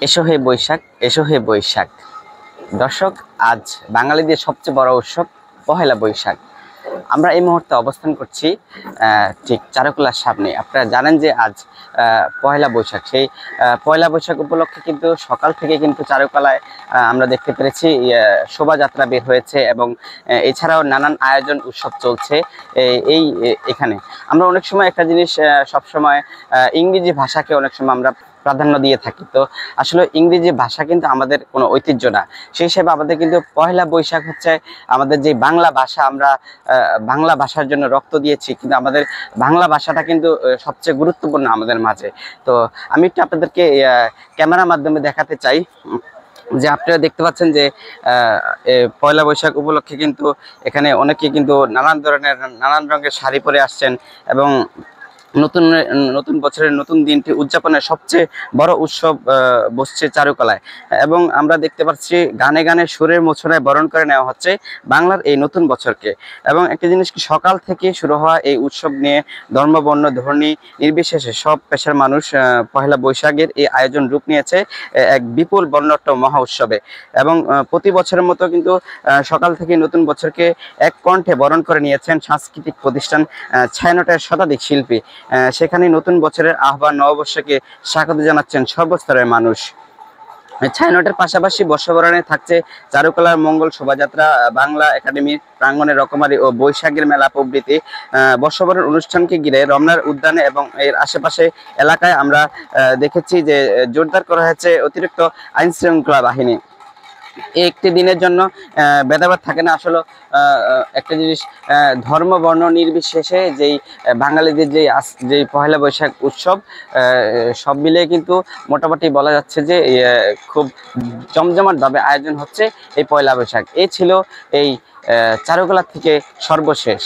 এসো হে বৈশাখ, এসো হে বৈশাখ। দর্শক, আজ বাঙালিদের সবচেয়ে বড় উৎসব পহেলা বৈশাখ। আমরা এই মুহূর্তে অবস্থান করছি ঠিক চারুকলার সামনে। আপনারা জানেন যে আজ পহেলা বৈশাখ। সেই পয়লা বৈশাখ উপলক্ষে কিন্তু সকাল থেকে কিন্তু চারুকলায় আমরা দেখতে পেরেছি শোভাযাত্রা বের হয়েছে এবং এছাড়াও নানান আয়োজন উৎসব চলছে। এখানে আমরা অনেক সময় একটা জিনিস সবসময় ইংরেজি ভাষাকে অনেক সময় আমরা প্রাধান্য দিয়ে থাকি। তো আসলে ইংরেজি ভাষা কিন্তু আমাদের কোনো ঐতিহ্য না। সেই হিসেবে আমাদের কিন্তু পহেলা বৈশাখ হচ্ছে আমাদের যে বাংলা ভাষা, আমরা বাংলা ভাষার জন্য রক্ত দিয়েছি, কিন্তু আমাদের বাংলা ভাষাটা কিন্তু সবচেয়ে গুরুত্বপূর্ণ আমাদের মাঝে। তো আমি একটু আপনাদেরকে ক্যামেরার মাধ্যমে দেখাতে চাই যে আপনারা দেখতে পাচ্ছেন যে পয়লা বৈশাখ উপলক্ষে কিন্তু এখানে অনেকে কিন্তু নানান রঙের শাড়ি পরে আসছেন এবং নতুন নতুন বছরের নতুন দিনটি উদযাপনের সবচেয়ে বড় উৎসব বসছে চারুকলায়। এবং আমরা দেখতে পাচ্ছি গানে গানে সুরের মোছনায় বরণ করে নেওয়া হচ্ছে বাংলার এই নতুন বছরকে। এবং একটা জিনিস কি, সকাল থেকে শুরু হওয়া এই উৎসব নিয়ে ধর্ম বর্ণ ধর্মী নির্বিশেষে সব পেশার মানুষ পহেলা বৈশাখের এই আয়োজন রূপ নিয়েছে এক বিপুল বর্ণাঢ্য মহা উৎসবে। এবং প্রতি বছরের মতো কিন্তু সকাল থেকে নতুন বছরকে এক কণ্ঠে বরণ করে নিয়েছেন সাংস্কৃতিক প্রতিষ্ঠান ছায়ানটের শতাধিক শিল্পী। সেখানে নতুন বছরের আহ্বান, নববর্ষকে স্বাগত জানাচ্ছেন সর্বস্তরের মানুষ। ছায়ানটের পাশাপাশি বর্ষবরণে থাকছে চারুকলার মঙ্গল শোভাযাত্রা, বাংলা একাডেমির প্রাঙ্গণে রকমারি ও বৈশাখের মেলা প্রভৃতি। বর্ষবরণ অনুষ্ঠানকে ঘিরে রমনার উদ্যানে এবং এর আশেপাশে এলাকায় আমরা দেখেছি যে জোরদার করা হয়েছে অতিরিক্ত আইন শৃঙ্খলা বাহিনী। একটি দিনের জন্য ভেদাভেদ থাকে না। আসলে একটা জিনিস, ধর্ম বর্ণ নির্বিশেষে যেই বাঙালিদের যেই পহেলা বৈশাখ উৎসব, সব মিলিয়ে কিন্তু মোটামুটি বলা যাচ্ছে যে খুব জমজমাটভাবে আয়োজন হচ্ছে এই পয়লা বৈশাখ। এই ছিল এই চারুকলা থেকে সর্বশেষ।